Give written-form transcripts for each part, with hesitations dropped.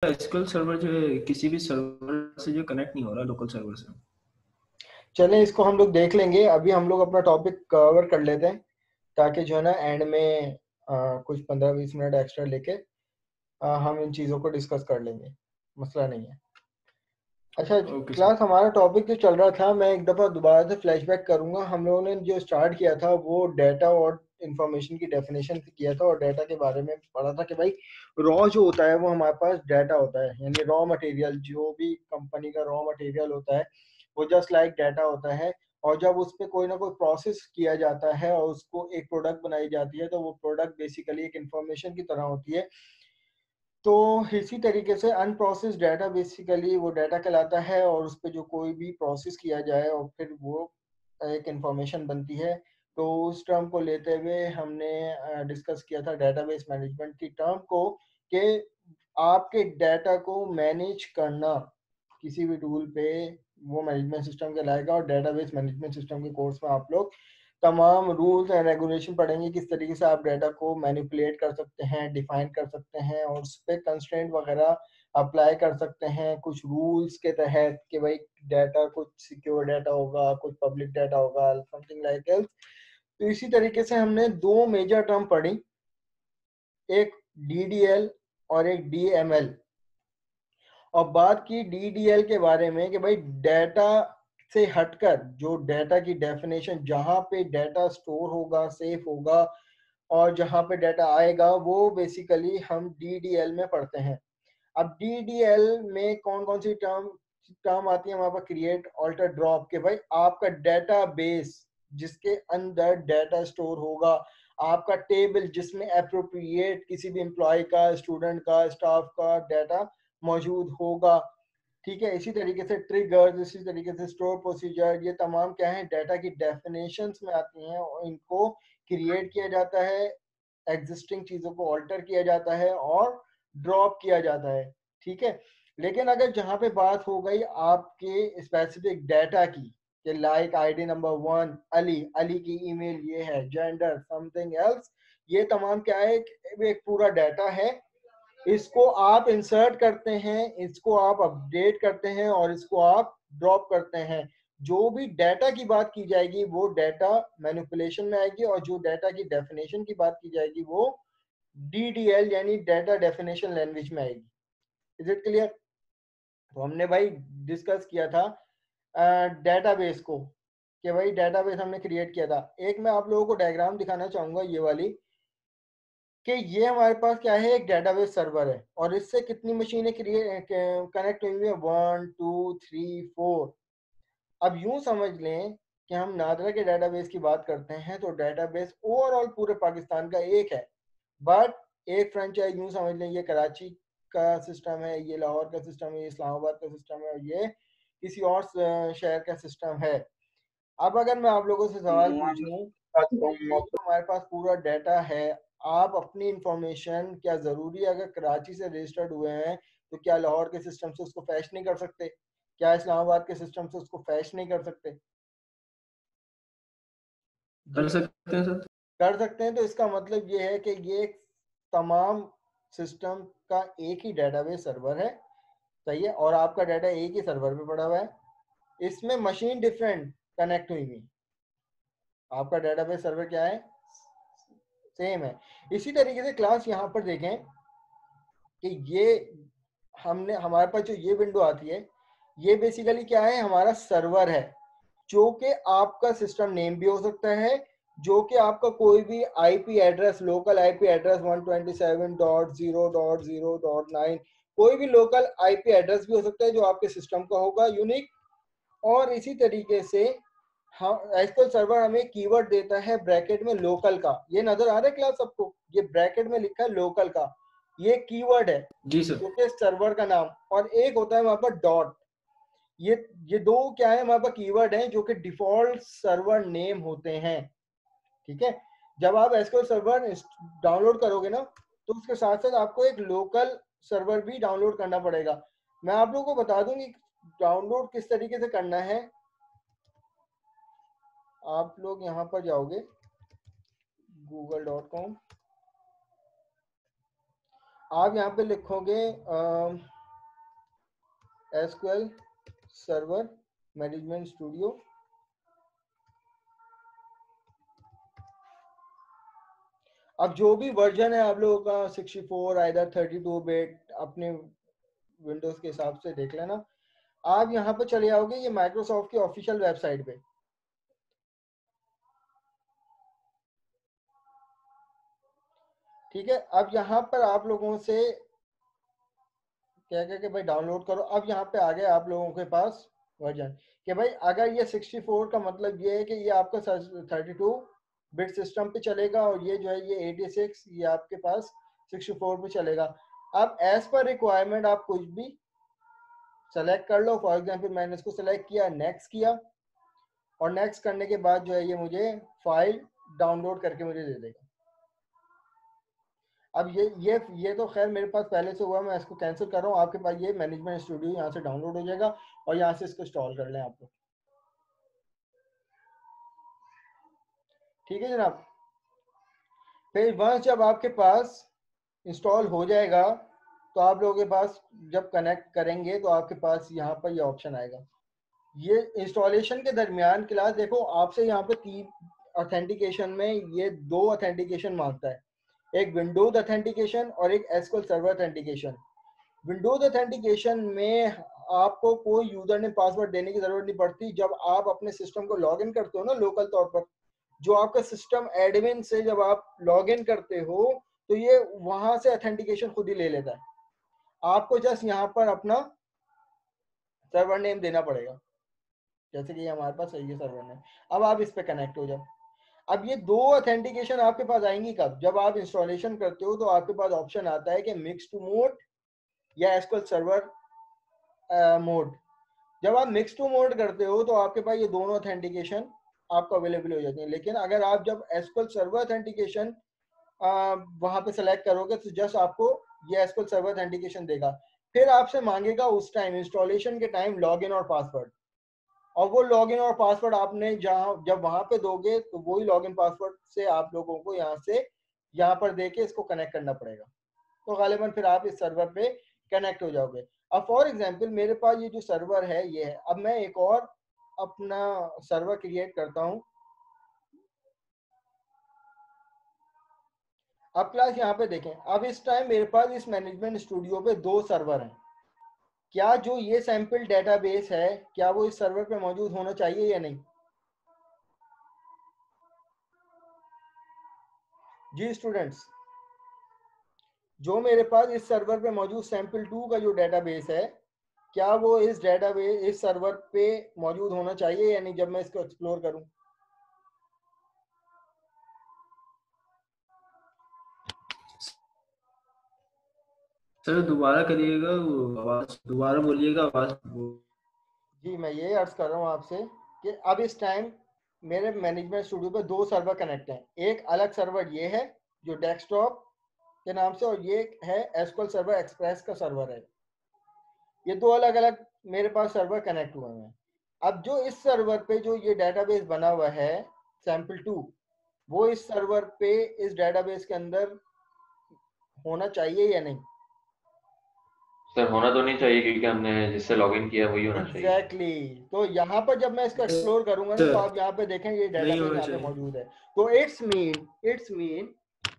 SQL server जो है किसी भी सर्वर से जो कनेक्ट नहीं हो रहा लोकल सर्वर से। चलें, इसको हम लोग देख लेंगे। अभी हम लोग अपना टॉपिक कवर कर लेते हैं ताकि जो है ना एंड में कुछ 15-20 मिनट एक्स्ट्रा लेके हम इन चीज़ों को डिस्कस कर लेंगे, मसला नहीं है। अच्छा ओके सर। क्लास, हमारा टॉपिक जो चल रहा था, मैं एक दफ़ा दोबारा से फ्लैशबैक करूंगा। हम लोगों ने जो स्टार्ट किया था वो डाटा और इंफॉर्मेशन की डेफिनेशन किया था, और डाटा के बारे में पढ़ा था कि भाई रॉ जो होता है वो हमारे पास डाटा होता है, यानी रॉ मटेरियल, जो भी कंपनी का रॉ मटेरियल होता है वो जस्ट लाइक डाटा होता है। और जब उस पर कोई ना कोई प्रोसेस किया जाता है और उसको एक प्रोडक्ट बनाई जाती है, तो वो प्रोडक्ट बेसिकली एक इंफॉर्मेशन की तरह होती है। तो इसी तरीके से अनप्रोसेस डाटा बेसिकली वो डाटा कहलाता है, और उस पर जो कोई भी प्रोसेस किया जाए और फिर वो एक इंफॉर्मेशन बनती है। तो उस टर्म को लेते हुए हमने डिस्कस किया था डेटाबेस मैनेजमेंट की टर्म को, कि आपके डाटा को मैनेज करना किसी भी टूल पे वो मैनेजमेंट सिस्टम कहलाएगा। और डेटाबेस मैनेजमेंट सिस्टम के कोर्स में आप लोग तमाम रूल्स एंड रेगुलेशन पढ़ेंगे, किस तरीके से आप डाटा को मैनिपुलेट कर सकते हैं, डिफाइन कर सकते हैं, और उस पर कंस्ट्रेंट वगैरह अप्लाई कर सकते हैं कुछ रूल्स के तहत, कि भाई डाटा कुछ सिक्योर डाटा होगा, कुछ पब्लिक डाटा होगा, समथिंग लाइक एल्स। तो इसी तरीके से हमने दो मेजर टर्म पढ़ी, एक डीडीएल और एक डीएमएल। और बात की डीडीएल के बारे में कि भाई डाटा से हटकर जो डाटा की डेफिनेशन, जहां पे डाटा स्टोर होगा, सेफ होगा, और जहां पे डाटा आएगा, वो बेसिकली हम डीडीएल में पढ़ते हैं। अब डीडीएल में कौन कौन सी टर्म टर्म आती है हमारे पास? क्रिएट, ऑल्टर, ड्रॉप, के भाई आपका डाटा बेस जिसके अंदर डाटा स्टोर होगा, आपका टेबल जिसमें अप्रोप्रिएट किसी भी एम्प्लॉय का, स्टूडेंट का, स्टाफ का डाटा मौजूद होगा। ठीक है, इसी तरीके से ट्रिगर्स, इसी तरीके से स्टोर प्रोसीजर, ये तमाम क्या है, डाटा की डेफिनेशंस में आती हैं, और इनको क्रिएट किया जाता है, एग्जिस्टिंग चीज़ों को ऑल्टर किया जाता है और ड्रॉप किया जाता है। ठीक है, लेकिन अगर जहाँ पे बात हो गई आपके स्पेसिफिक डाटा की, कि like ID number 1 Ali, Ali की ईमेल ये है, जेंडर समथिंग एल्स, ये तमाम क्या है, एक पूरा डाटा है। इसको आप इंसर्ट करते हैं, इसको आप अपडेट करते हैं, और इसको आप ड्रॉप करते हैं। जो भी डाटा की बात की जाएगी वो डाटा मैनिपुलेशन में आएगी, और जो डाटा की डेफिनेशन की बात की जाएगी वो डीडीएल यानी डाटा डेफिनेशन लैंग्वेज में आएगी। Is it clear? तो हमने भाई डिस्कस किया था डेटाबेस को, कि भाई डेटाबेस हमने क्रिएट किया था। एक मैं आप लोगों को डायग्राम दिखाना चाहूंगा, ये वाली, कि ये हमारे पास क्या है, एक डेटाबेस सर्वर है, और इससे कितनी मशीनें क्रिएट कनेक्ट हुई हुई है? 1 2 3 4। अब यूं समझ लें कि हम नादरा के डेटाबेस की बात करते हैं, तो डेटाबेस ओवरऑल पूरे पाकिस्तान का एक है, बट एक फ्रेंचाइज यूं समझ लें, ये कराची का सिस्टम है, ये लाहौर का सिस्टम है, ये इस्लामाबाद का सिस्टम है, और ये किसी और शहर का सिस्टम है। अब अगर मैं आप लोगों से सवाल पूछ लूं कि हमारे पास पूरा डाटा है, आप अपनी इंफॉर्मेशन, क्या ज़रूरी है अगर कराची से रजिस्टर्ड हुए हैं तो क्या लाहौर के सिस्टम से उसको फैच नहीं कर सकते? क्या इस्लामाबाद के सिस्टम से उसको फैच नहीं कर सकते? कर जी सकते हैं सर। कर सकते हैं। तो इसका मतलब ये है कि ये एक तमाम सिस्टम का एक ही डेटाबेस सर्वर है, सही है, और आपका डाटा एक ही सर्वर पे पड़ा हुआ है। इसमें मशीन डिफरेंट कनेक्ट हुई हुई, आपका डेटाबेस सर्वर क्या है, सेम है। इसी तरीके से क्लास यहाँ पर देखें कि ये हमने, हमारे पास जो ये विंडो आती है, ये बेसिकली क्या है, हमारा सर्वर है, जो कि आपका सिस्टम नेम भी हो सकता है, जो कि आपका कोई भी IP address, local IP address 127.0.0.9, कोई भी लोकल आईपी एड्रेस भी हो सकता है जो आपके सिस्टम का होगा, यूनिक। और इसी तरीके से हाँ, एसक्यूएल सर्वर हमें कीवर्ड देता है ब्रैकेट में लोकल का, ये नजर आ रहा है क्लास सबको, ये ब्रैकेट में लिखा है लोकल का, ये कीवर्ड है जी सर। जो कि सर्वर का नाम। और एक होता है वहां पर डॉट, ये दो क्या है हमारे पास, कीवर्ड हैं जो कि डिफॉल्ट सर्वर नेम होते हैं। ठीक है, जब आप एसक्यूएल सर्वर डाउनलोड करोगे ना, तो उसके साथ साथ आपको एक लोकल सर्वर भी डाउनलोड करना पड़ेगा। मैं आप लोगों को बता दूं कि डाउनलोड किस तरीके से करना है। आप लोग यहाँ पर जाओगे google.com, आप यहाँ पे लिखोगे एसक्यूएल सर्वर मैनेजमेंट स्टूडियो। अब जो भी वर्जन है आप लोगों का 64 आइदर 32 बिट अपने विंडोज के हिसाब से देख लेना। आप यहाँ पे चले आओगे ये माइक्रोसॉफ्ट की ऑफिशियल वेबसाइट पे। ठीक है, अब यहाँ पर आप लोगों से क्या क्या कि भाई डाउनलोड करो। अब यहाँ पे आ गया आप लोगों के पास वर्जन कि भाई अगर ये 64 का मतलब ये है कि ये आपका 32 बिट सिस्टम पे चलेगा और ये जो है ये 86 ये आपके पास 64 पे चलेगा। अब एज पर रिक्वायरमेंट आप कुछ भी सेलेक्ट कर लो। फॉर एग्जांपल मैंने इसको सेलेक्ट किया, नेक्स्ट किया, और नेक्स्ट करने के बाद जो है ये मुझे फाइल डाउनलोड करके मुझे दे देगा। अब ये तो खैर मेरे पास पहले से हुआ, मैं इसको कैंसिल कर रहा हूँ। आपके पास ये मैनेजमेंट स्टूडियो यहाँ से डाउनलोड हो जाएगा और यहाँ से इसको इंस्टॉल कर लें आप लोग। ठीक है जनाब। फिर वंस जब आपके पास इंस्टॉल हो जाएगा तो आप लोगों के पास जब कनेक्ट करेंगे तो आपके पास यहाँ पर ये ऑप्शन आएगा। ये इंस्टॉलेशन के दरमियान क्लास देखो आपसे यहाँ पे 3 ऑथेंटिकेशन में ये 2 ऑथेंटिकेशन मांगता है, एक विंडोज ऑथेंटिकेशन और एक SQL server authentication. Windows authentication में आपको कोई यूजर नेम पासवर्ड देने की जरूरत नहीं पड़ती। जब आप अपने सिस्टम को लॉग इन करते हो ना लोकल तौर पर, जो आपका सिस्टम एडमिन से जब आप लॉग इन करते हो तो ये वहां से ऑथेंटिकेशन खुद ही ले लेता है। आपको जस्ट यहाँ पर अपना सर्वर नेम देना पड़ेगा, जैसे कि हमारे पास सही है सर्वर नेम। अब आप इस पे कनेक्ट हो जाओ। अब ये 2 ऑथेंटिकेशन आपके पास आएंगी कब, जब आप इंस्टॉलेशन करते हो तो आपके पास ऑप्शन आता है कि मिक्स टू मोड या एसक्यूएल सर्वर मोड। जब आप मिक्स टू मोड करते हो तो आपके पास ये दोनों ऑथेंटिकेशन आपको अवेलेबल हो जाती है। लेकिन अगर आप जब एसक्यूएल सर्वर ऑथेंटिकेशन वहां पे सेलेक्ट करोगे तो जस्ट आपको ये एसक्यूएल सर्वर ऑथेंटिकेशन देगा। फिर आपसे मांगेगा उस टाइम इंस्टॉलेशन के टाइम लॉगिन और पासवर्ड, और वो लॉगिन और पासवर्ड आपने जहां जब वहां पे दोगे तो वही लॉगिन पासवर्ड से आप लोगों को यहाँ से यहाँ पर देके इसको कनेक्ट करना पड़ेगा। तो गालिबन फिर आप इस सर्वर पे कनेक्ट हो जाओगे। अब फॉर एग्जांपल मेरे पास ये जो सर्वर है ये है। अब मैं एक और अपना सर्वर क्रिएट करता हूँ। अब क्लास यहाँ पे देखें, अब इस टाइम मेरे पास इस मैनेजमेंट स्टूडियो पे 2 सर्वर हैं। क्या जो ये सैंपल डेटाबेस है क्या वो इस सर्वर पे मौजूद होना चाहिए या नहीं? जी स्टूडेंट्स, जो मेरे पास इस सर्वर पे मौजूद सैंपल 2 का जो डेटाबेस है क्या वो इस डेटाबेस इस सर्वर पे मौजूद होना चाहिए या नहीं जब मैं इसको एक्सप्लोर करूं? सर दोबारा करिएगा, वो आवाज दोबारा बोलिएगा, आवाज जी मैं ये अर्ज कर रहा हूँ आपसे कि अब इस टाइम मेरे मैनेजमेंट स्टूडियो पे 2 सर्वर कनेक्ट हैं। एक अलग सर्वर ये है जो डेस्कटॉप के नाम से, और ये है एसक्यूएल सर्वर एक्सप्रेस का सर्वर है। ये 2 अलग अलग मेरे पास सर्वर कनेक्ट हुए हैं। अब जो इस सर्वर पे जो ये डेटाबेस बना हुआ है सैंपल 2, वो इस सर्वर पे इस डेटाबेस के अंदर होना चाहिए या नहीं? सर होना तो नहीं चाहिए क्योंकि हमने जिससे लॉगिन किया वही होना चाहिए। एग्जैक्टली। तो यहाँ पर जब मैं इसको एक्सप्लोर करूंगा ना तो आप यहाँ पे देखें ये नहीं डेटाबेस होना यहाँ पे चाहिए। मौजूद है। तो इट्स मीन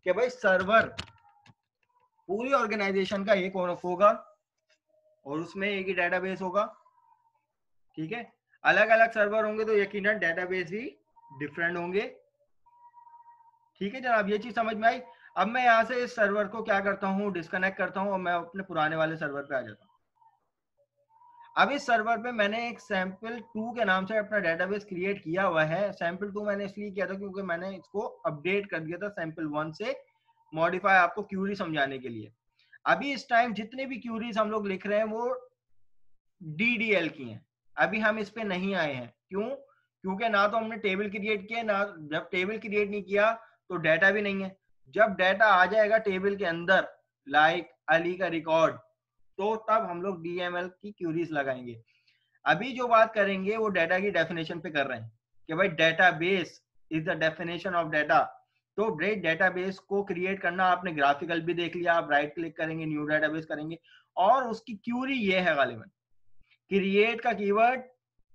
कि भाई सर्वर पूरी ऑर्गेनाइजेशन का एक होगा और उसमें एक ही डेटाबेस होगा। ठीक है, अलग अलग सर्वर होंगे तो यकीनन डेटाबेस भी डिफरेंट होंगे। ठीक है जनाब, ये चीज समझ में आई। अब मैं यहाँ से इस सर्वर को क्या करता हूँ, डिस्कनेक्ट करता हूँ और मैं अपने पुराने वाले सर्वर पे आ जाता हूँ। अब इस सर्वर पे मैंने एक सैंपल 2 के नाम से अपना डेटाबेस क्रिएट किया हुआ है। सैंपल 2 मैंने इसलिए किया था क्योंकि मैंने इसको अपडेट कर दिया था सैंपल 1 से मॉडिफाई, आपको क्यूरी समझाने के लिए। अभी इस टाइम जितने भी क्यूरीज हम लोग लिख रहे हैं वो DDL की हैं। अभी हम इस पे नहीं आए हैं, क्यों? क्योंकि ना तो हमने टेबल क्रिएट किया, ना जब टेबल क्रिएट नहीं किया तो डाटा भी नहीं है। जब डाटा आ जाएगा टेबल के अंदर लाइक अली का रिकॉर्ड, तो तब हम लोग DML की क्यूरीज लगाएंगे। अभी जो बात करेंगे वो डाटा की डेफिनेशन पे कर रहे हैं कि भाई database is the definition of data. तो ब्रेड डेटाबेस को क्रिएट करना आपने ग्राफिकल भी देख लिया, आप राइट क्लिक करेंगे, न्यू डेटाबेस करेंगे, और उसकी क्यूरी ये है गालिबन क्रिएट का कीवर्ड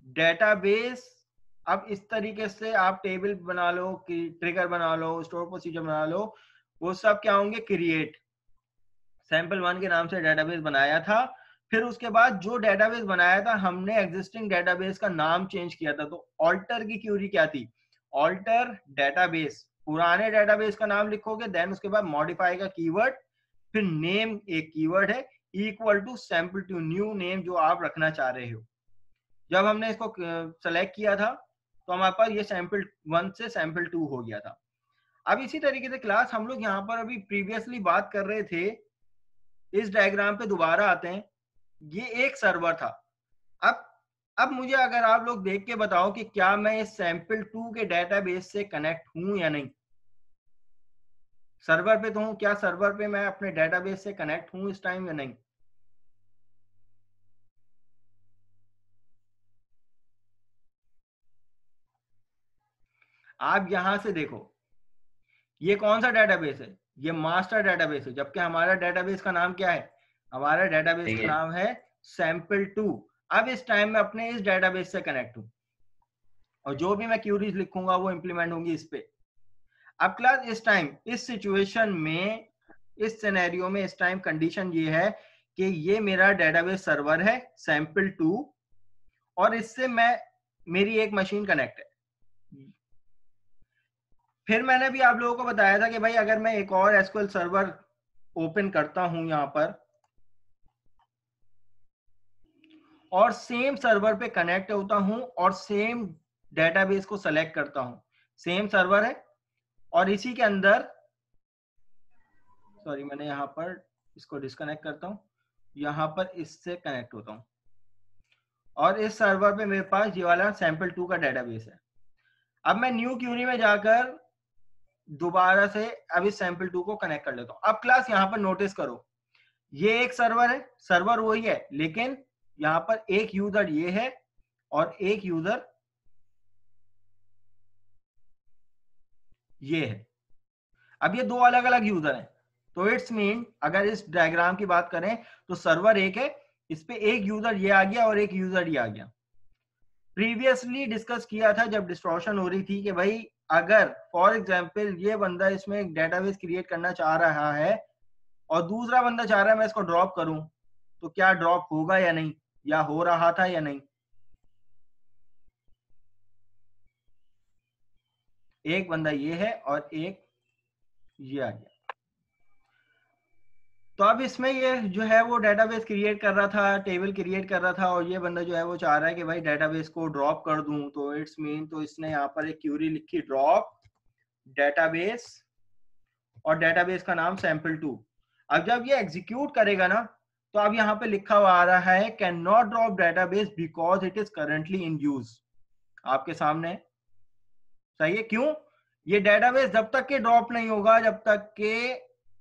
डेटाबेस। अब इस तरीके से आप टेबल बना लो, ट्रिगर बना लो, स्टोर प्रोसीजर बना लो, वो सब क्या होंगे, क्रिएट। सैंपल 1 के नाम से डेटाबेस बनाया था, फिर उसके बाद जो डेटाबेस बनाया था हमने एग्जिस्टिंग डेटाबेस का नाम चेंज किया था, तो ऑल्टर की क्यूरी क्या थी, ऑल्टर डेटाबेस, पुराने डेटाबेस का नाम लिखोगे, देन उसके बाद मॉडिफाई का कीवर्ड, फिर नेम एक कीवर्ड है, equal to sample to new name जो आप रखना चाह रहे हो। जब हमने इसको सेलेक्ट किया था तो हमारे पास ये सैंपल 1 से सैंपल 2 हो गया था। अब इसी तरीके से क्लास हम लोग यहाँ पर अभी प्रीवियसली बात कर रहे थे, इस डायग्राम पे दोबारा आते हैं, ये एक सर्वर था। अब मुझे अगर आप लोग देख के बताओ कि क्या मैं इस सैंपल 2 के डेटाबेस से कनेक्ट हूं या नहीं। सर्वर पे तो हूं, क्या सर्वर पे मैं अपने डेटाबेस से कनेक्ट हूं इस टाइम या नहीं। आप यहां से देखो, ये कौन सा डेटाबेस है, ये मास्टर डेटाबेस है, जबकि हमारा डेटाबेस का नाम क्या है, हमारा डेटाबेस का नाम है सैंपल 2। अब इस टाइम में अपने इस डेटाबेस से कनेक्ट हूं और जो भी मैं क्यूरीज लिखूंगा वो इंप्लीमेंट होंगी इस पे। अब क्लास इस टाइम इस सिचुएशन में, इस सिनेरियो में इस टाइम कंडीशन ये है कि ये मेरा डेटाबेस सर्वर है सैंपल 2 और इससे मेरी एक मशीन कनेक्ट है। फिर मैंने भी आप लोगों को बताया था कि भाई अगर मैं एक और एसक्यूएल सर्वर ओपन करता हूं यहां पर और सेम सर्वर पे कनेक्ट होता हूं और सेम डेटाबेस को सेलेक्ट करता हूं, सेम सर्वर है और इसी के अंदर, सॉरी मैंने यहां पर इसको डिस्कनेक्ट करता हूं, यहां पर इससे कनेक्ट होता हूं और इस सर्वर पे मेरे पास ये वाला सैंपल 2 का डेटाबेस है। अब मैं न्यू क्यूरी में जाकर दोबारा से अब इस सैंपल 2 को कनेक्ट कर लेता हूं। अब क्लास यहां पर नोटिस करो, ये एक सर्वर है, सर्वर वही है, लेकिन यहां पर एक यूजर ये है और एक यूजर ये है। अब ये दो अलग अलग यूजर हैं, तो इट्स मीन अगर इस डायग्राम की बात करें तो सर्वर एक है, इस पे एक यूजर ये आ गया और एक यूजर ये आ गया। प्रीवियसली डिस्कस किया था जब डिस्ट्रॉशन हो रही थी कि भाई अगर फॉर एग्जांपल ये बंदा इसमें एक डेटाबेस क्रिएट करना चाह रहा है और दूसरा बंदा चाह रहा है मैं इसको ड्रॉप करूं, तो क्या ड्रॉप होगा या नहीं, या हो रहा था या नहीं। एक बंदा ये है और एक ये आ गया। तो अब इसमें ये जो है वो डेटाबेस क्रिएट कर रहा था, टेबल क्रिएट कर रहा था और ये बंदा जो है वो चाह रहा है कि भाई डेटाबेस को ड्रॉप कर दूं, तो इट्स मीन तो इसने यहाँ पर एक क्यूरी लिखी ड्रॉप डेटाबेस और डेटाबेस का नाम सैंपल 2। अब जब ये एग्जीक्यूट करेगा ना तो अब यहाँ पे लिखा हुआ आ रहा है can not drop database because it is currently in use, आपके सामने सही है। क्यों, ये डेटाबेस जब तक के ड्रॉप नहीं होगा जब तक के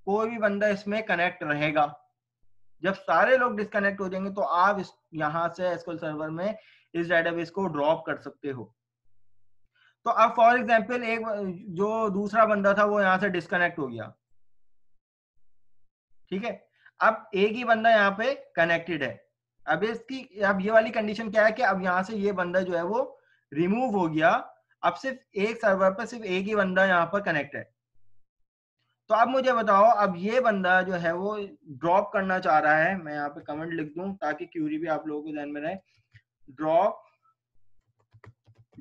कोई भी बंदा इसमें कनेक्ट रहेगा। जब सारे लोग डिस्कनेक्ट हो जाएंगे तो आप इस यहां से एसक्यूएल सर्वर में इस डेटाबेस को ड्रॉप कर सकते हो। तो अब फॉर एग्जांपल एक जो दूसरा बंदा था वो यहां से डिस्कनेक्ट हो गया, ठीक है, अब एक ही बंदा यहाँ पे कनेक्टेड है। अब ये वाली कंडीशन क्या है कि अब यहाँ से ये बंदा जो है वो रिमूव हो गया, अब सिर्फ एक सर्वर पर सिर्फ एक ही बंदा यहाँ पर कनेक्ट है। तो अब मुझे बताओ, अब ये बंदा जो है वो ड्रॉप करना चाह रहा है, मैं यहाँ पे कमेंट लिख दूं ताकि क्यूरी भी आप लोगों को ध्यान में रहे, ड्रॉप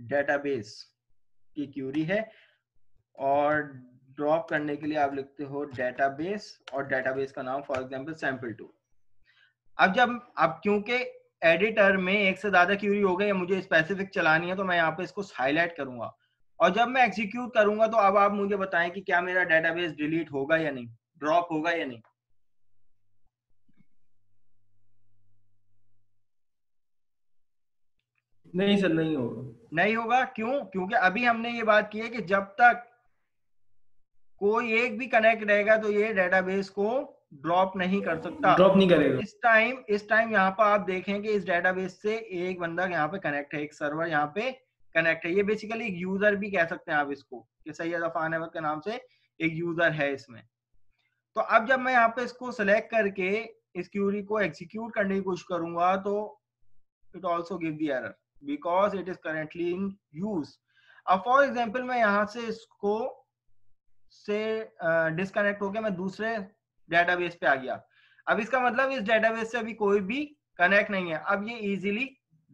डेटाबेस की क्यूरी है और ड्रॉप करने के लिए आप लिखते हो डेटाबेस और डेटाबेस का नाम फॉर एग्जांपल सैंपल 2। अब क्योंकि एडिटर में एक से ज्यादा क्यूरी हो गई, मुझे स्पेसिफिक चलानी है, तो मैं यहाँ पे इसको हाईलाइट करूंगा और जब मैं एग्जीक्यूट करूंगा तो अब आप मुझे बताएं कि क्या मेरा डेटाबेस डिलीट होगा या नहीं, ड्रॉप होगा या नहीं। नहीं सर, नहीं होगा। नहीं होगा, क्यों, क्योंकि अभी हमने ये बात की है कि जब तक कोई एक भी कनेक्ट रहेगा तो ये डेटाबेस को ड्रॉप नहीं कर सकता, ड्रॉप नहीं करेगा। इस टाइम यहाँ पर आप देखें कि इस डेटाबेस से एक बंदा यहाँ पे कनेक्ट है, एक सर्वर यहाँ पे कनेक्ट है। ये बेसिकली एक यूजर भी कह सकते हैं आप इसको, कि सैयद अफान अहमद के नाम से एक यूजर है इसमें। तो अब जब मैं यहाँ पे इसको सेलेक्ट करके इस क्यूरी को एग्जीक्यूट करने की कोशिश करूंगा तो it also give the error because it is currently in use. अब फॉर एग्जाम्पल मैं यहाँ से इसको से डिस्कनेक्ट होकर मैं दूसरे डेटाबेस पे आ गया। अब इसका मतलब इस डेटाबेस से अभी कोई भी कनेक्ट नहीं है, अब ये इजीली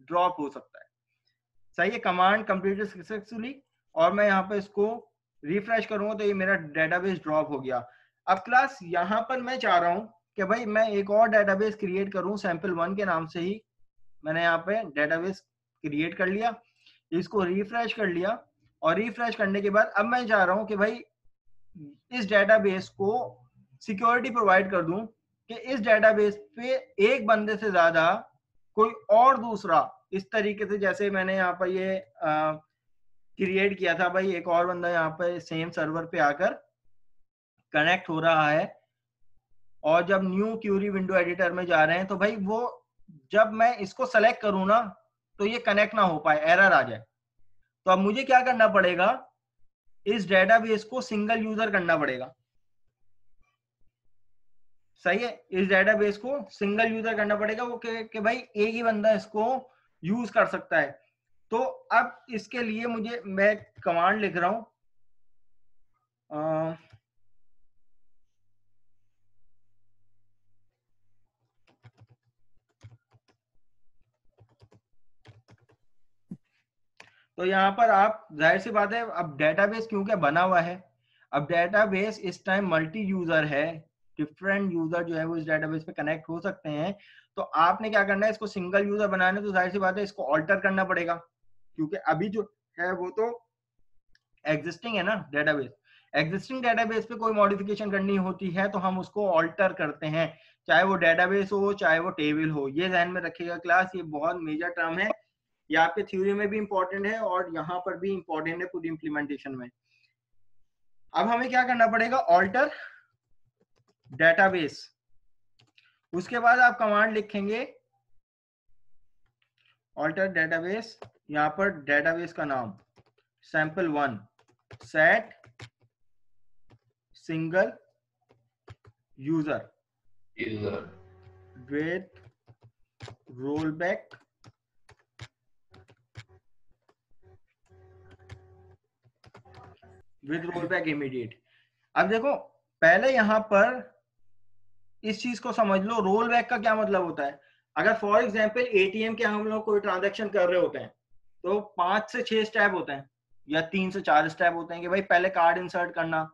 ड्रॉप हो सकता है। सही है, कमांड कंप्लीटेड सक्सेसफुली, और मैं यहाँ पे इसको रिफ्रेश करूंगा तो ये मेरा डेटाबेस ड्रॉप हो गया। अब क्लास यहाँ पर मैं चाह रहा हूँ कि भाई मैं एक और डेटाबेस क्रिएट करूँ sample1 के नाम से ही। मैंने यहाँ पे डेटाबेस क्रिएट कर लिया, इसको रिफ्रेश कर लिया, और रिफ्रेश करने के बाद अब मैं चाह रहा हूँ कि भाई इस डेटाबेस को सिक्योरिटी प्रोवाइड कर दूं कि इस डेटाबेस पे एक बंदे से ज्यादा कोई और दूसरा इस तरीके से, जैसे मैंने यहाँ पर ये क्रिएट किया था भाई, एक और बंदा यहाँ पे सेम सर्वर पे आकर कनेक्ट हो रहा है, और जब न्यू क्यूरी विंडो एडिटर में जा रहे हैं तो भाई वो जब मैं इसको सेलेक्ट करूं ना तो ये कनेक्ट ना हो पाए, एरर आ जाए। तो अब मुझे क्या करना पड़ेगा, इस डेटाबेस को सिंगल यूजर करना पड़ेगा। सही है, इस डेटाबेस को सिंगल यूजर करना पड़ेगा, वो कि भाई एक ही बंदा इसको यूज कर सकता है। तो अब इसके लिए मैं कमांड लिख रहा हूं, तो यहाँ पर आप जाहिर सी बात है, अब डेटाबेस क्योंकि बना हुआ है, अब डेटाबेस इस टाइम मल्टी यूजर है, डिफरेंट यूजर जो है वो इस डेटाबेस पे कनेक्ट हो सकते हैं। तो आपने क्या करना है, इसको सिंगल यूजर बनाने, तो जाहिर सी बात है इसको ऑल्टर करना पड़ेगा, क्योंकि अभी जो है वो तो एग्जिस्टिंग है ना डेटाबेस। एग्जिस्टिंग डेटाबेस पे कोई मॉडिफिकेशन करनी होती है तो हम उसको ऑल्टर करते हैं, चाहे वो डेटाबेस हो चाहे वो टेबल हो। ये ध्यान में रखिएगा क्लास, ये बहुत मेजर टर्म है, ये आपके थ्योरी में भी इंपॉर्टेंट है और यहाँ पर भी इंपॉर्टेंट है पूरी इंप्लीमेंटेशन में। अब हमें क्या करना पड़ेगा, ऑल्टर डेटाबेस। उसके बाद आप कमांड लिखेंगे ऑल्टर डेटाबेस, यहाँ पर डेटाबेस का नाम sample1 set single user with rollback immediate। अब देखो पहले यहां पर इस चीज को समझ लो, रोल बैक का क्या मतलब होता है। अगर फॉर एग्जांपल एटीएम के हम लोग कोई ट्रांजैक्शन कर रहे होते हैं तो 5 से 6 स्टेप होते हैं या 3 से 4 स्टेप होते हैं कि भाई पहले कार्ड इंसर्ट करना,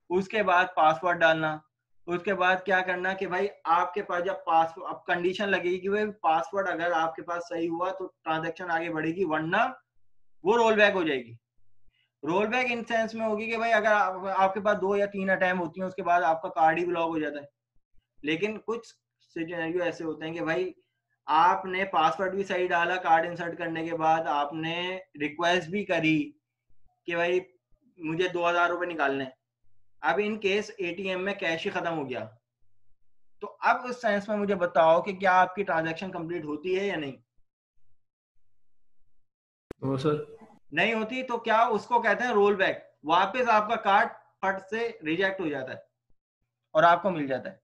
उसके बाद पासवर्ड डालना, उसके बाद क्या करना कि भाई आपके पास जब पासवर्ड, अब कंडीशन लगेगी कि भाई पासवर्ड अगर आपके पास सही हुआ तो ट्रांजैक्शन आगे बढ़ेगी, वरना वो रोल बैक हो जाएगी। रोल बैक इन सेंस में होगी कि भाई अगर आपके पास 2 या 3 अटेम्प्ट होती हैं उसके बाद आपका कार्ड ही ब्लॉक हो जाता है। लेकिन कुछ सिनेरियो ऐसे होते हैं कि भाई आपने पासवर्ड भी सही डाला, कार्ड इंसर्ट करने के बाद आपने रिक्वेस्ट भी करी कि भाई मुझे 2000 रुपए निकालने, अब इन केस एटीएम में कैश ही खत्म हो गया, तो अब उस सेंस में मुझे बताओ कि क्या आपकी ट्रांजैक्शन कंप्लीट होती है या नहीं। ओ सर नहीं होती तो क्या उसको कहते हैं रोल बैक, वापस आपका कार्ड फट से रिजेक्ट हो जाता है और आपको मिल जाता है।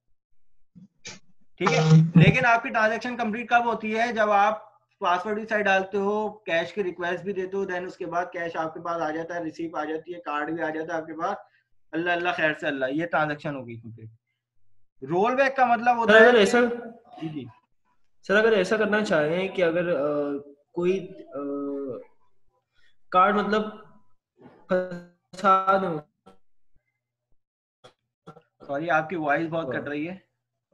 ठीक है, लेकिन आपकी ट्रांजैक्शन कंप्लीट कब होती है, जब आप पासवर्ड भी सही डालते हो, कैश की रिक्वेस्ट भी देते हो, देन उसके बाद कैश आपके पास आ जाता है, रिसीव आ जाती है, कार्ड भी आ जाता है आपके पास, अल्लाह अल्लाह खैर से अल्लाह, ये ट्रांजैक्शन होगी कंप्लीट। रोल बैक का मतलब होता है अगर ऐसा जी सर, अगर ऐसा करना चाहें कि अगर कोई कार्ड मतलब फंसा दें, सॉरी आपकी वॉइस बहुत कट रही है,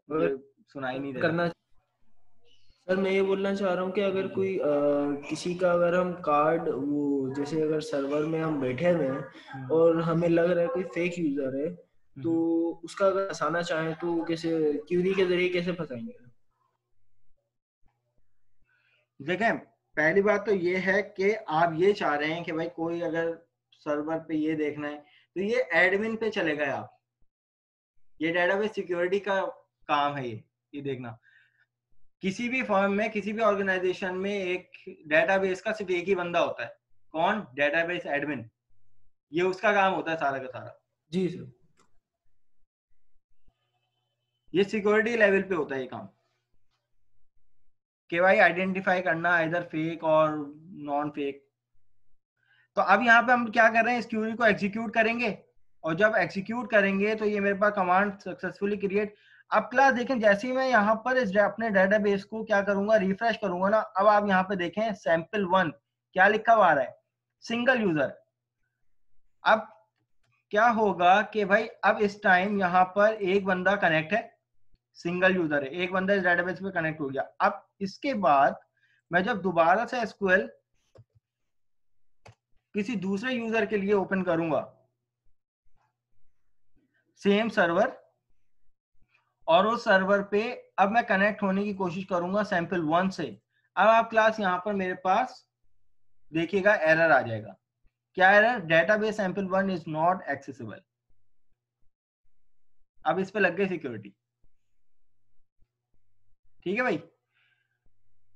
मुझे सुनाई नहीं दे रहा। करना सर, मैं ये बोलना चाह रहा हूँ कि अगर कोई किसी का अगर हम कार्ड वो जैसे अगर सर्वर में हम बैठे हुए हैं और हमें लग रहा है कोई फेक यूजर है, तो उसका अगर फंसाना चाहें तो कैसे, क्यूरी के जरिए कैसे फंसाएंगे। देखें, पहली बात तो ये है कि आप ये चाह रहे हैं कि भाई कोई अगर सर्वर पे ये देखना है तो ये एडमिन पे चले गए आप, ये डेटाबेस सिक्योरिटी का काम है ये देखना। किसी भी फर्म में, किसी भी ऑर्गेनाइजेशन में एक डेटाबेस का सिर्फ एक ही बंदा होता है, कौन? Database admin. ये उसका काम होता है सारा का सारा। जी सर। ये सिक्योरिटी लेवल पे होता है ये काम, कि भाई आइडेंटिफाई करना इधर फेक और नॉन फेक। तो अब यहाँ पे हम क्या कर रहे हैं, इस क्यूरी को एग्जीक्यूट करेंगे, और जब एग्जीक्यूट करेंगे तो ये मेरे पास कमांड सक्सेसफुली क्रिएट। अब क्लास देखें, जैसे ही मैं यहाँ पर इस अपने डेटाबेस को क्या करूंगा, रिफ्रेश करूंगा ना, अब आप यहाँ पे देखें sample1 क्या लिखा हुआ आ रहा है, सिंगल यूजर। अब क्या होगा कि भाई अब इस टाइम यहाँ पर एक बंदा कनेक्ट है, सिंगल यूजर है, एक बंदा इस डेटाबेस पे कनेक्ट हो गया। अब इसके बाद मैं जब दोबारा से एसक्यूएल किसी दूसरे यूजर के लिए ओपन करूंगा, सेम सर्वर, और उस सर्वर पे अब मैं कनेक्ट होने की कोशिश करूंगा sample1 से। अब आप क्लास यहाँ पर मेरे पास देखिएगा एरर आ जाएगा। क्या error? Database sample1 is not accessible. अब इस पे लग गई सिक्योरिटी, ठीक है भाई।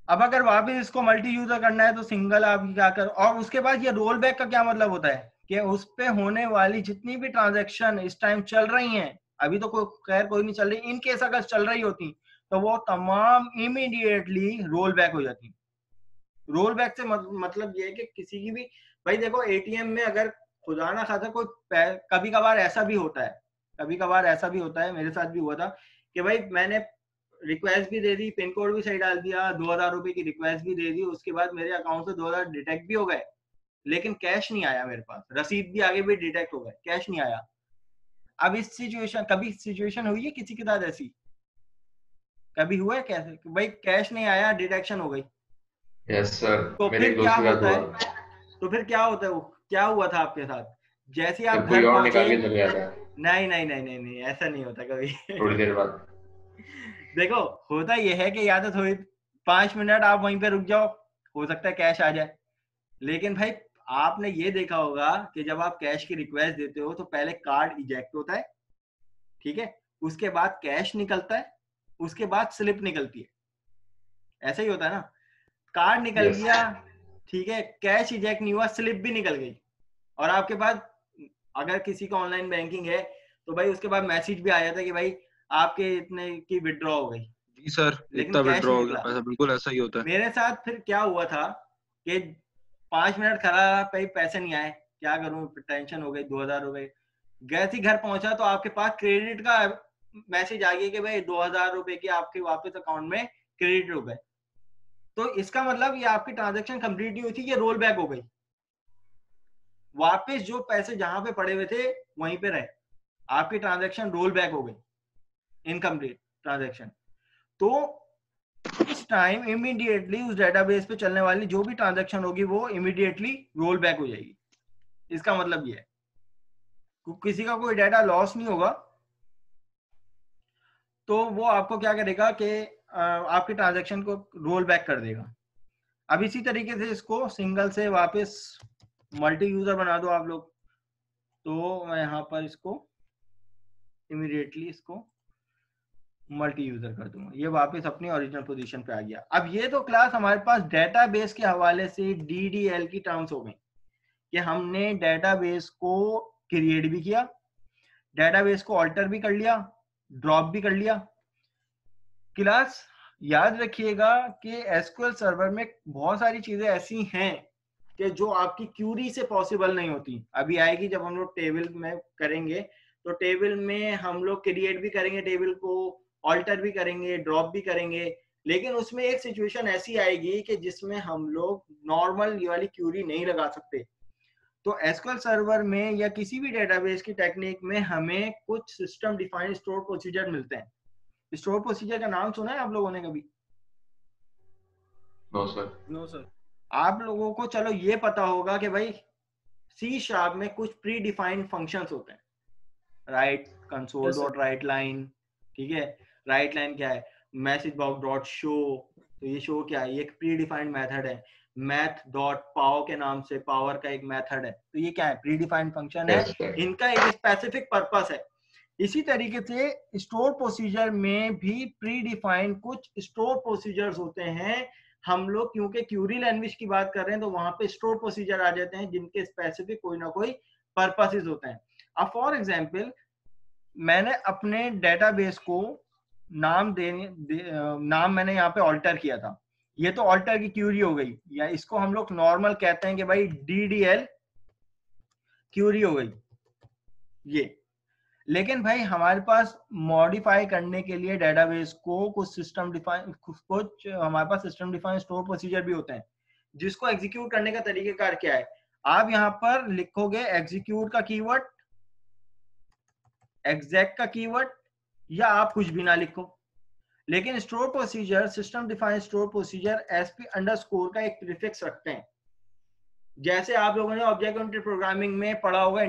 अब अगर वापस इसको मल्टी यूजर करना है तो सिंगल आप क्या कर, और उसके बाद ये रोल बैक का क्या मतलब होता है कि उस पे होने वाली जितनी भी ट्रांजैक्शन इस टाइम चल रही हैं, अभी तो खैर कोई नहीं चल रही, इन केस अगर चल रही होती तो वो तमाम इमीडिएटली रोल बैक हो जाती। रोल बैक से मतलब ये है कि किसी की भी, भाई देखो एटीएम में अगर खुदा ना खासा कोई कभी कभार ऐसा भी होता है, कभी कभार ऐसा भी होता है, मेरे साथ भी हुआ था कि भाई मैंने रिक्वेस्ट भी दे दी, पिन कोड भी सही डाल दिया, 2000 रुपए की रिक्वेस्ट भी दे दी, उसके बाद मेरे अकाउंट से 2000 डिटेक्ट भी हो गए, लेकिन कैश नहीं आया मेरे पास, रसीद भी आगे भी डिटेक्ट हो गए, कैश नहीं आया। अब इस सिचुएशन, कभी सिचुएशन हुई है किसी के साथ ऐसी? कभी हुआ है कैसे भाई कैश नहीं आया, डिटेक्शन हो गई? यस सर, तो मेरे फिर एक क्या दोस्त के साथ होता हुआ। है, तो फिर क्या होता है, वो क्या हुआ था आपके साथ? जैसे ही आप जब कोई घर और पहुंचे, निकाल के चले जाता है नहीं नहीं नहीं नहीं नहीं, ऐसा नहीं होता कभी। थोड़ी देर बाद। देखो होता यह है कि या तो थोड़ी 5 मिनट आप वहीं पे रुक जाओ, हो सकता है कैश आ जाए। लेकिन भाई आपने ये देखा होगा कि जब आप कैश की रिक्वेस्ट देते हो तो पहले कार्ड इजेक्ट होता है, ठीक है, उसके बाद कैश निकलता है, उसके बाद स्लिप निकलती है, ऐसा ही होता है ना। कार्ड निकल यस गया, ठीक है, कैश इजेक्ट नहीं हुआ, स्लिप भी निकल गई, और आपके पास अगर किसी का ऑनलाइन बैंकिंग है तो भाई उसके बाद मैसेज भी आ जाता है कि भाई आपके इतने की विड्रॉ हो गई, जी सर, लेकिन इतना कैश विड्रॉ नहीं हो गया निकला। पैसा, बिल्कुल ऐसा ही होता है। मेरे साथ फिर क्या हुआ था कि 5 मिनट खड़ा रहा, भाई पैसे नहीं आए, क्या करूं, टेंशन हो गई, 2000 हो गए। जैसे ही घर पहुंचा तो आपके पास क्रेडिट का मैसेज आ गया कि भाई 2000 रुपए की आपके वापस अकाउंट में क्रेडिट हो गए। तो इसका मतलब ये आपकी ट्रांजेक्शन कंप्लीट नहीं हुई थी, ये रोल बैक हो गई, वापस जो पैसे जहां पे पड़े हुए थे वहीं पे रहे, आपकी ट्रांजेक्शन रोल बैक हो गई, इनकम्प्लीट ट्रांजेक्शन। तो इस टाइम इमीडिएटली उस डेटाबेस पे चलने वाली जो भी ट्रांजैक्शन होगी वो इमीडिएटली रोल बैक हो जाएगी। इसका मतलब ये है किसी का कोई डाटा लॉस नहीं होगा, तो वो आपको क्या करेगा कि आपकी ट्रांजैक्शन को रोल बैक कर देगा। अब इसी तरीके से इसको सिंगल से वापस मल्टी यूजर बना दो आप लोग। तो मैं यहाँ पर इसको इमीडिएटली इसको मल्टी यूजर कर दूंगा, ये वापस अपनी ओरिजिनल पोजीशन पे आ गया। अब ये तो क्लास हमारे पास डेटाबेस के हवाले से डीडीएल की टर्म्स हो गई कि हमने डेटाबेस को क्रिएट भी किया, डेटाबेस को ऑल्टर भी कर लिया, ड्रॉप भी कर लिया। क्लास याद रखिएगा कि एसक्यूएल सर्वर में बहुत सारी चीजें ऐसी हैं कि जो आपकी क्यूरी से पॉसिबल नहीं होती। अभी आएगी जब हम लोग टेबल में करेंगे, तो टेबल में हम लोग क्रिएट भी करेंगे, टेबल को ऑल्टर भी करेंगे, ड्रॉप भी करेंगे, लेकिन उसमें एक सिचुएशन ऐसी आएगी कि जिसमें हम लोग नॉर्मल ये वाली क्यूरी नहीं लगा सकते। तो एसक्यूएल सर्वर में या किसी भी डेटाबेस की टेक्निक में हमें कुछ सिस्टम डिफाइंड स्टोर प्रोसीजर मिलते हैं। स्टोर प्रोसीजर का नाम सुना है आप लोगों ने कभी? No sir. No sir. आप लोगों को चलो ये पता होगा कि भाई C# में कुछ प्री डिफाइंड फंक्शंस होते हैं, right console dot right line, ठीक है, राइट लाइन क्या है, मैसेज बॉक्स डॉट शो, तो ये शो क्या है, ये एक प्री डिफाइंड मेथड है। मैथ डॉट पावर के नाम से पावर का एक मेथड है, तो ये क्या है, प्री डिफाइंड फंक्शन है, इनका एक स्पेसिफिक पर्पस है। इसी तरीके से स्टोर प्रोसीजर में भी प्री डिफाइंड कुछ स्टोर प्रोसीजर्स होते हैं, हम लोग क्योंकि क्यूरी लैंग्वेज की बात कर रहे हैं तो वहां पे स्टोर प्रोसीजर आ जाते हैं जिनके स्पेसिफिक कोई ना कोई पर्पसेस होते हैं। अब फॉर एग्जांपल मैंने अपने डेटाबेस को नाम मैंने यहाँ पे ऑल्टर किया था, ये तो ऑल्टर की क्यूरी हो गई, या इसको हम लोग नॉर्मल कहते हैं कि भाई DDL क्यूरी हो गई ये। लेकिन भाई हमारे पास मॉडिफाई करने के लिए डेटाबेस को कुछ हमारे पास सिस्टम डिफाइन स्टोर प्रोसीजर भी होते हैं जिसको एग्जीक्यूट करने का तरीकेकार क्या है। आप यहाँ पर लिखोगे एग्जीक्यूट का कीवर्ड, एग्जैक्ट का कीवर्ड, या आप कुछ भी ना लिखो। लेकिन store procedure, system defined store procedure SP_, का एक प्रीफिक्स रखते हैं। जैसे आप लोगों ने ऑब्जेक्ट ओरिएंटेड प्रोग्रामिंग में पढ़ा होगा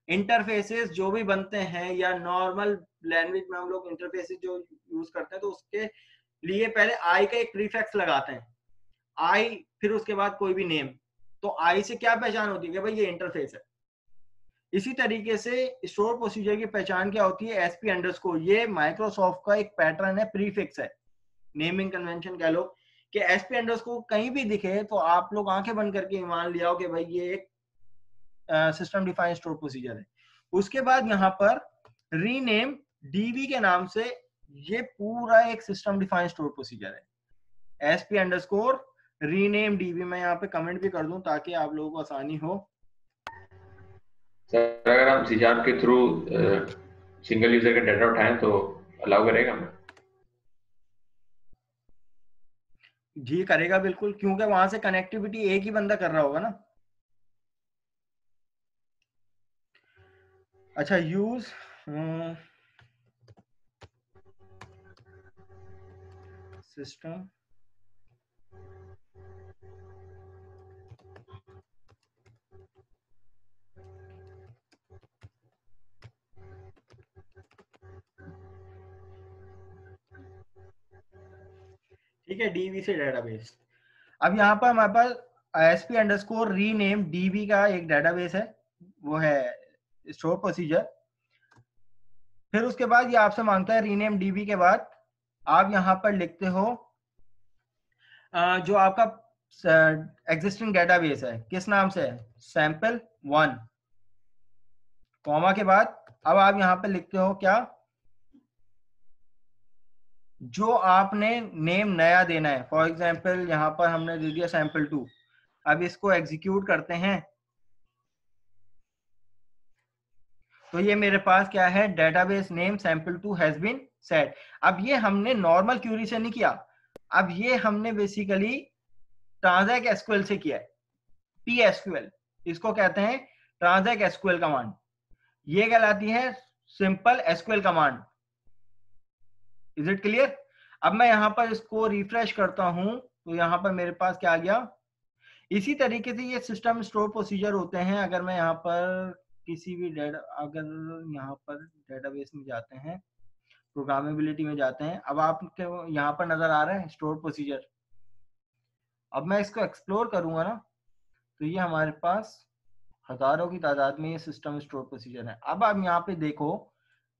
इंटरफेसेस जो भी बनते हैं, या नॉर्मल लैंग्वेज में हम लोग इंटरफेसेस जो यूज करते हैं तो उसके लिए पहले आई का एक प्रीफिक्स लगाते हैं, आई फिर उसके बाद कोई भी नेम। तो आई से क्या पहचान होती है कि भाई ये इंटरफेस है। इसी तरीके से स्टोर प्रोसीजर की पहचान क्या होती है, SP_, ये माइक्रोसॉफ्ट का एक पैटर्न है, प्रीफिक्स है, नेमिंग कन्वेंशन कह लो, कि SP_ कहीं भी दिखे तो आप लोग आंखें बंद करके मान लिया हो कि भाई ये एक सिस्टम डिफाइंड स्टोर प्रोसीजर है। उसके बाद यहाँ पर रीनेम DB के नाम से ये पूरा एक सिस्टम डिफाइंड स्टोर प्रोसीजर है। SP_ रीनेम DB, मैं यहाँ पे कमेंट भी कर दूं ताकि आप लोगों को आसानी हो। सर अगर हम C# के थ्रू सिंगल यूजर का डाटा उठाएं तो अलाउ करेगा हमें? जी करेगा बिल्कुल, क्योंकि वहां से कनेक्टिविटी एक ही बंदा कर रहा होगा ना। अच्छा, यूज सिस्टम ठीक है, DB से डेटाबेस। अब यहाँ पर हमारे पास SP_ रीनेम DB का एक डेटाबेस है, वो है स्टोर प्रोसीजर। फिर उसके बाद ये आपसे मांगता है रीनेम DB के बाद आप यहाँ पर लिखते हो जो आपका एग्जिस्टिंग डेटाबेस है किस नाम से है, sample1, कॉमा के बाद अब आप यहाँ पे लिखते हो क्या, जो आपने नेम नया देना है। फॉर एग्जांपल यहाँ पर हमने दे दिया sample2। अब इसको एग्जीक्यूट करते हैं तो ये मेरे पास क्या है, database name sample2 has been set. अब ये हमने नॉर्मल क्यूरी से नहीं किया, अब ये हमने बेसिकली ट्रांजैक्ट SQL से किया है, PSQL इसको कहते हैं, ट्रांजैक्ट SQL कमांड। ये कहलाती है simple SQL command. Is it clear? अब मैं यहाँ पर इसको रिफ्रेश करता हूं तो यहाँ पर मेरे पास क्या आ गया। इसी तरीके से ये सिस्टम स्टोर प्रोसीजर होते हैं। अगर मैं यहाँ पर किसी भी अगर यहाँ पर डेटाबेस में जाते हैं, प्रोग्रामेबिलिटी में जाते हैं, अब आपके यहाँ पर नजर आ रहा है स्टोर प्रोसीजर। अब मैं इसको एक्सप्लोर करूंगा ना तो ये हमारे पास हजारों की तादाद में ये सिस्टम स्टोर प्रोसीजर है। अब आप यहाँ पे देखो,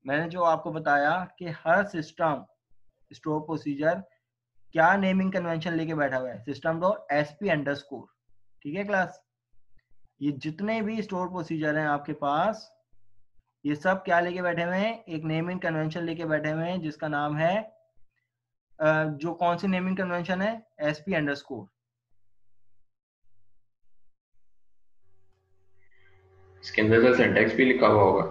मैंने जो आपको बताया कि हर सिस्टम स्टोर प्रोसीजर क्या नेमिंग कन्वेंशन लेके बैठा हुआ है, system.SP_। ठीक है क्लास, ये जितने भी स्टोर प्रोसीजर हैं आपके पास, ये सब क्या लेके बैठे हुए हैं, एक नेमिंग कन्वेंशन लेके बैठे हुए हैं जिसका नाम है जो कौन सी नेमिंग कन्वेंशन है, SP_। इसके अंदर तो सिंटैक्स भी लिखा हुआ होगा।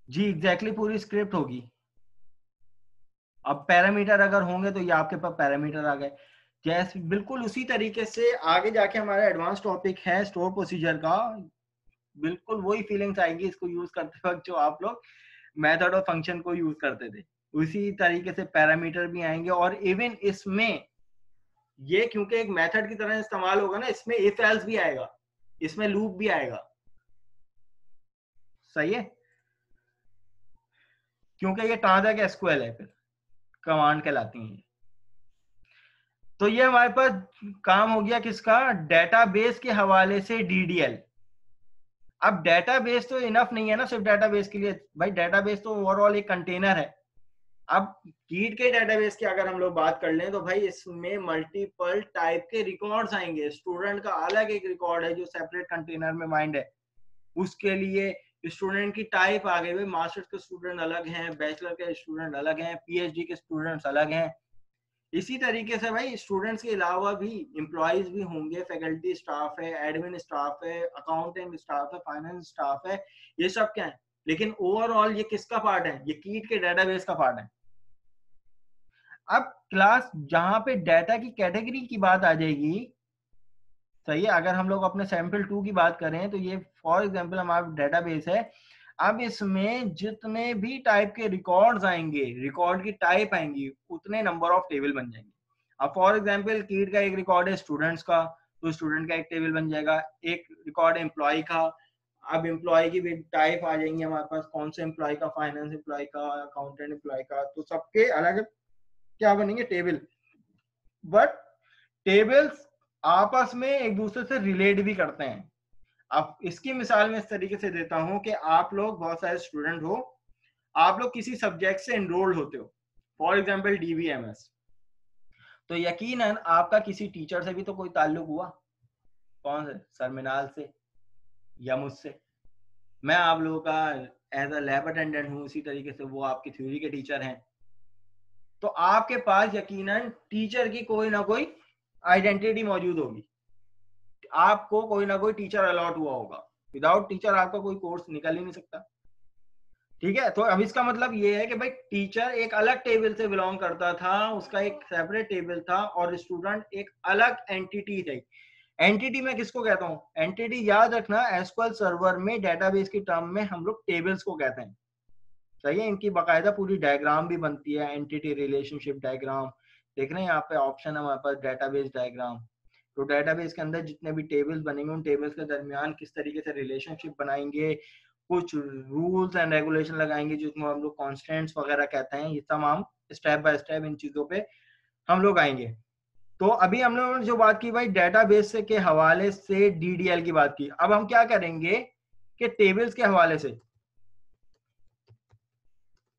जी एग्जैक्टली, पूरी स्क्रिप्ट होगी। अब पैरामीटर अगर होंगे तो ये आपके पास पैरामीटर आ गए, जैसे बिल्कुल उसी तरीके से आगे जाके हमारा एडवांस टॉपिक है स्टोर प्रोसीजर का, बिल्कुल वही फीलिंग्स आएंगी इसको यूज करते वक्त जो आप लोग मेथड और फंक्शन को यूज करते थे। उसी तरीके से पैरामीटर भी आएंगे, और इवन इसमें ये क्योंकि एक मेथड की तरह इस्तेमाल होगा ना, इसमें इफ एल्स भी आएगा, इसमें लूप भी आएगा। सही है, क्योंकि ये ट्रांजैक्ट SQL है, फिर कमांड कहलाती है। तो ये हमारे पास काम हो गया किसका, डेटाबेस के हवाले से DDL। अब डेटाबेस तो इनफ नहीं है ना सिर्फ डेटाबेस के लिए, भाई डेटाबेस तो ओवरऑल एक कंटेनर है। अब कीट के डेटाबेस की अगर हम लोग बात कर लें तो भाई इसमें मल्टीपल टाइप के रिकॉर्ड्स आएंगे। स्टूडेंट का अलग एक रिकॉर्ड है जो सेपरेट कंटेनर में माइंड है, उसके लिए स्टूडेंट की टाइप आ गई। भाई मास्टर्स के स्टूडेंट अलग हैं, बैचलर के स्टूडेंट अलग हैं, पीएचडी के स्टूडेंट्स अलग हैं। इसी तरीके से भाई स्टूडेंट्स के अलावा भी एम्प्लॉयज भी होंगे, फैकल्टी स्टाफ है, एडमिन स्टाफ है, अकाउंटिंग स्टाफ है, फाइनेंस स्टाफ है, ये सब क्या है, लेकिन ओवरऑल ये किसका पार्ट है, ये कीट के डेटाबेस का पार्ट है। अब क्लास जहां पे डाटा की कैटेगरी की बात आ जाएगी, सही है, अगर हम लोग अपने सैंपल 2 की बात करें तो ये फॉर एग्जांपल हमारा डेटाबेस है। अब इसमें जितने भी टाइप के रिकॉर्ड्स आएंगे, रिकॉर्ड की टाइप आएंगी, उतने नंबर ऑफ टेबल बन जाएंगे। अब फॉर एग्जांपल कीट का एक रिकॉर्ड है स्टूडेंट्स का, तो स्टूडेंट का एक टेबल बन जाएगा। एक रिकॉर्ड है एम्प्लॉय का, अब एम्प्लॉय की भी टाइप आ जाएंगी हमारे पास, कौन से एम्प्लॉय का, फाइनेंस एम्प्लॉय का, अकाउंटेंट एम्प्लॉय का, तो सबके अलग क्या बनेंगे, टेबल। बट टेबल्स आपस में एक दूसरे से रिलेट भी करते हैं। अब इसकी मिसाल मैं इस तरीके से देता हूं कि आप लोग बहुत सारे स्टूडेंट हो, आप लोग किसी सब्जेक्ट से एनरोल्ड होते हो, फॉर एग्जांपल डीबीएमएस, तो यकीनन आपका किसी टीचर से भी तो कोई ताल्लुक हुआ। कौन से, सर मिनाल से या मुझसे। मैं आप लोगों का एज अ लैब अटेंडेंट हूं, इसी तरीके से वो आपकी थ्योरी के टीचर हैं। तो आपके पास यकीनन टीचर की कोई ना कोई आइडेंटिटी मौजूद होगी, आपको कोई ना कोई टीचर अलॉट हुआ होगा। विदाउट टीचर आपका कोई कोर्स निकल ही नहीं सकता। ठीक है, तो अब इसका मतलब ये है कि भाई टीचर एक अलग टेबल से बिलोंग करता था, उसका एक सेपरेट टेबल था, और स्टूडेंट एक अलग एंटिटी थी। एंटिटी में किसको कहता हूँ, एंटिटी याद रखना, एसक्यूएल सर्वर में डेटाबेस की टर्म में हम लोग टेबल्स को कहते हैं। सही है, इनकी बाकायदा पूरी डायग्राम भी बनती है, एंटिटी रिलेशनशिप डायग्राम। देख रहे हैं यहाँ पे ऑप्शन है हमारे पास, डेटाबेस डायग्राम। तो डेटाबेस के अंदर जितने भी टेबल्स बनेंगे, उन टेबल्स के दरमियान किस तरीके से रिलेशनशिप बनाएंगे, कुछ रूल्स एंड रेगुलेशन लगाएंगे जिसमें हम लोग कॉन्स्टेंट्स वगैरह कहते हैं, ये तमाम स्टेप बाय स्टेप इन चीजों पे हम लोग आएंगे। तो अभी हम लोगों ने जो बात की भाई डेटाबेस के हवाले से डीडीएल की बात की, अब हम क्या करेंगे कि टेबल्स के हवाले से,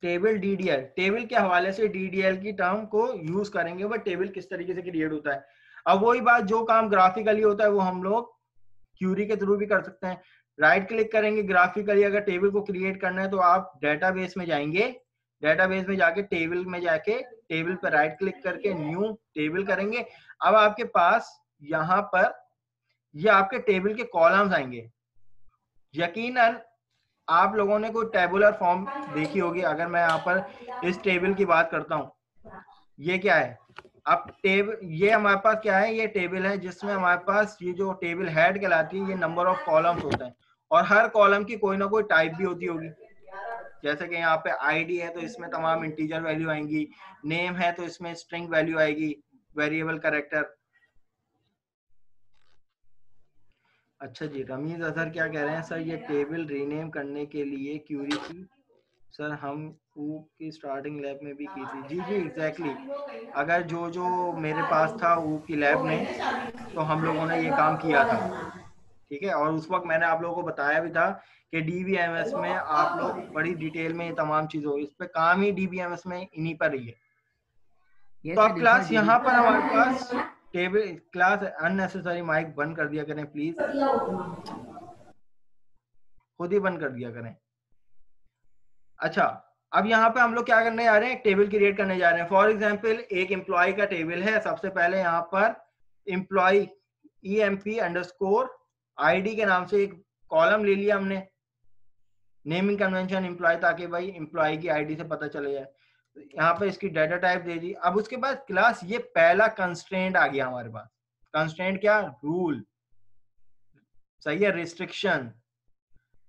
टेबल डीडीएल, टेबल के हवाले से डीडीएल की टर्म को यूज करेंगे, बट टेबल किस तरीके से क्रिएट होता है। अब वही बात, जो काम ग्राफिकली होता है वो हम लोग क्यूरी के थ्रू भी कर सकते हैं। राइट क्लिक करेंगे, ग्राफिकली अगर टेबल को क्रिएट करना है तो आप डेटाबेस में जाएंगे, डेटाबेस में जाके टेबल में जाके टेबल पर राइट क्लिक करके न्यू टेबल करेंगे। अब आपके पास यहाँ पर ये आपके टेबल के कॉलम्स आएंगे। यकीनन आप लोगों ने कोई टेबुलर फॉर्म देखी होगी। अगर मैं यहाँ पर इस टेबल की बात करता हूँ, ये क्या है, अब टेबल, ये हमारे पास क्या है, ये टेबल है जिसमें हमारे पास ये जो टेबल हेड कहलाती है, ये नंबर ऑफ कॉलम्स होते हैं, और हर कॉलम की कोई ना कोई टाइप भी होती होगी। जैसे कि यहाँ पे आईडी है तो इसमें तमाम इंटीजर वैल्यू आएंगी, नेम है तो इसमें स्ट्रिंग वैल्यू आएगी, वेरिएबल कैरेक्टर। अच्छा जी, रमीज अजहर क्या कह रहे हैं, सर ये टेबल रीनेम करने के लिए क्यूरी की, सर हम ऊप की स्टार्टिंग लैब में भी की थी। जी जी एग्जैक्टली, अगर जो जो मेरे पास था ऊप की लैब में, तो हम लोगों ने ये काम किया था। ठीक है, और उस वक्त मैंने आप लोगों को बताया भी था कि डीबीएमएस में आप लोग बड़ी डिटेल में तमाम चीजों, इस पे काम ही डीबीएमएस में इन्हीं पर ही है। तो अब क्लास यहाँ पर हमारे पास टेबल, क्लास अननेसेसरी माइक बंद कर दिया करें प्लीज, खुद ही बंद कर दिया करें। अच्छा, अब यहाँ पे हम लोग क्या करने जा रहे हैं, टेबल क्रिएट करने जा रहे हैं। फॉर एग्जांपल एक एम्प्लॉय का टेबल है, सबसे पहले यहाँ पर एम्प्लॉय EMP_ID के नाम से एक कॉलम ले लिया हमने, नेमिंग कन्वेंशन एम्प्लॉय, ताकि भाई एम्प्लॉय की आईडी से पता चले जाए। यहाँ पे इसकी डाटा टाइप दे दी। अब उसके बाद क्लास, ये पहला कंस्ट्रेंट आ गया हमारे पास। कंस्ट्रेंट क्या, रूल, सही है, रिस्ट्रिक्शन,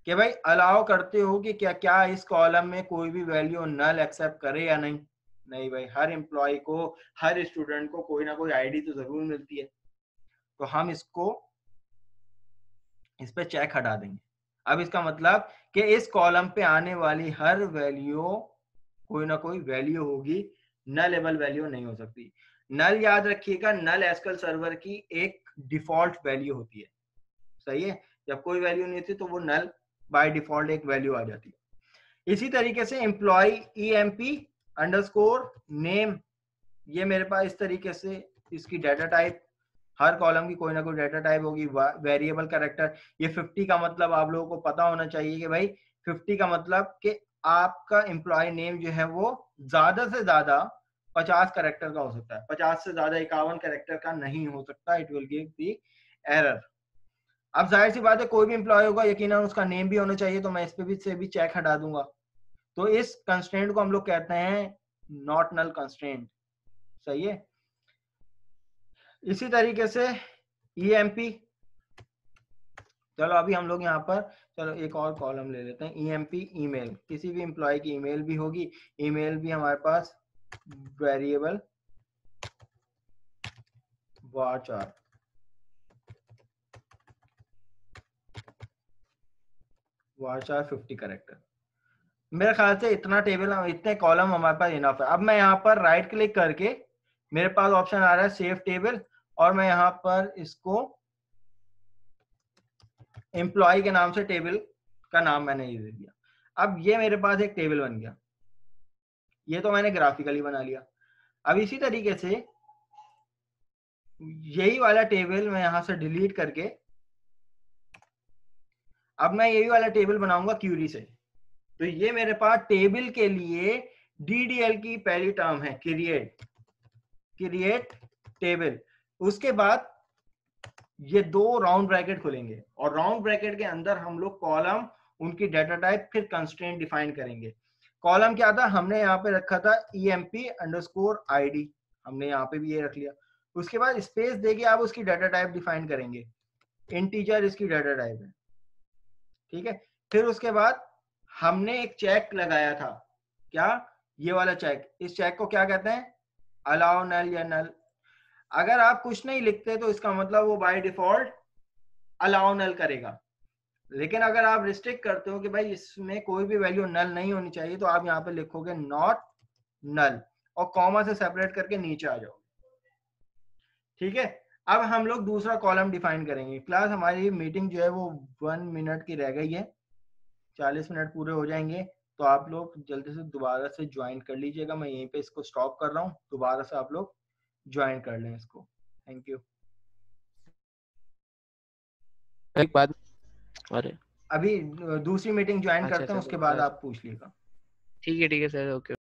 कि भाई अलाउ करते हो कि क्या क्या इस कॉलम में कोई भी वैल्यू नल एक्सेप्ट करे या नहीं। नहीं भाई, हर एम्प्लॉय को, हर स्टूडेंट को कोई ना कोई आईडी तो जरूर मिलती है, तो हम इसको, इस पे चेक हटा देंगे। अब इसका मतलब कि इस कॉलम पे आने वाली हर वैल्यू कोई ना कोई वैल्यू होगी, नलेबल वैल्यू नहीं हो सकती। नल याद रखिएगा, नल एसक्यूएल सर्वर की एक डिफॉल्ट वैल्यू होती है। सही है, जब कोई वैल्यू नहीं होती तो वो नल बाय डिफॉल्ट एक वैल्यू आ जाती है। इसी तरीके से एम्प्लॉय EMP अंडरस्कोर नेम, ये मेरे पास इस तरीके से इसकी डाटा टाइप, हर कॉलम की कोई ना कोई डाटा टाइप होगी। वेरिएबल कैरेक्टर, ये 50 का मतलब आप लोगों को पता होना चाहिए कि भाई 50 का मतलब कि आपका एम्प्लॉय नेम जो है वो ज्यादा से ज्यादा 50 कैरेक्टर का हो सकता है, 50 से ज्यादा 51 कैरेक्टर का नहीं हो सकता, it will give the error. अब जाहिर सी बात है कोई भी एम्प्लॉय होगा यकीनन उसका नेम भी होना चाहिए, तो मैं इस पे भी से भी चेक हटा दूंगा। तो इस कंस्ट्रेंट को हम लोग कहते हैं नॉट नल कंस्ट्रेंट, सही है। इसी तरीके से EMP, चलो अभी हम लोग यहाँ पर चलो एक और कॉलम ले लेते हैं, EMP ईमेल, किसी भी एम्प्लॉय की ईमेल भी होगी, ईमेल भी हमारे पास वेरिएबल varchar, varchar 50 कैरेक्टर। मेरे ख्याल से इतना टेबल, इतने कॉलम हमारे पास इनफ है। अब मैं यहाँ पर राइट क्लिक करके मेरे पास ऑप्शन आ रहा है सेव टेबल, और मैं यहाँ पर इसको एम्प्लॉय के नाम से टेबल का नाम मैंने ये दे दिया। अब ये मेरे पास एक टेबल बन गया, ये तो मैंने ग्राफिकली बना लिया। अब इसी तरीके से यही वाला टेबल मैं यहां से डिलीट करके अब मैं यही वाला टेबल बनाऊंगा क्यूरी से। तो ये मेरे पास टेबल के लिए DDL की पहली टर्म है क्रिएट टेबल। उसके बाद ये दो राउंड ब्रैकेट खुलेंगे और राउंड ब्रैकेट के अंदर हम लोग कॉलम, उनकी डाटा टाइप, फिर कंस्ट्रेंट डिफाइन करेंगे। कॉलम क्या था, हमने यहाँ पे रखा था EMP_ID, हमने यहाँ पे भी ये रख लिया। उसके बाद स्पेस देके आप उसकी डाटा टाइप डिफाइन करेंगे, इंटीजर इसकी डाटा टाइप है, ठीक है। फिर उसके बाद हमने एक चेक लगाया था, क्या, ये वाला चेक, इस चेक को क्या कहते हैं, अलाउ नल या नल। अगर आप कुछ नहीं लिखते तो इसका मतलब वो बाय डिफॉल्ट अलाउ नल करेगा, लेकिन अगर आप रिस्ट्रिक्ट करते हो कि भाई इसमें कोई भी वैल्यू नल नहीं होनी चाहिए, तो आप यहाँ पे लिखोगे नॉट नल और कॉमा से सेपरेट करके नीचे आ जाओगे, ठीक है। अब हम लोग दूसरा कॉलम डिफाइन करेंगे। क्लास हमारी मीटिंग जो है वो 1 मिनट की रह गई है, 40 मिनट पूरे हो जाएंगे, तो आप लोग जल्दी से दोबारा से ज्वाइन कर लीजिएगा। मैं यहीं पे इसको स्टॉप कर रहा हूँ, दोबारा से आप लोग ज्वाइन कर लें इसको। Thank you. एक बात, अरे अभी दूसरी मीटिंग ज्वाइन अच्छा करते हैं, सर, उसके बाद आप पूछ लीजिएगा। ठीक है सर, ओके।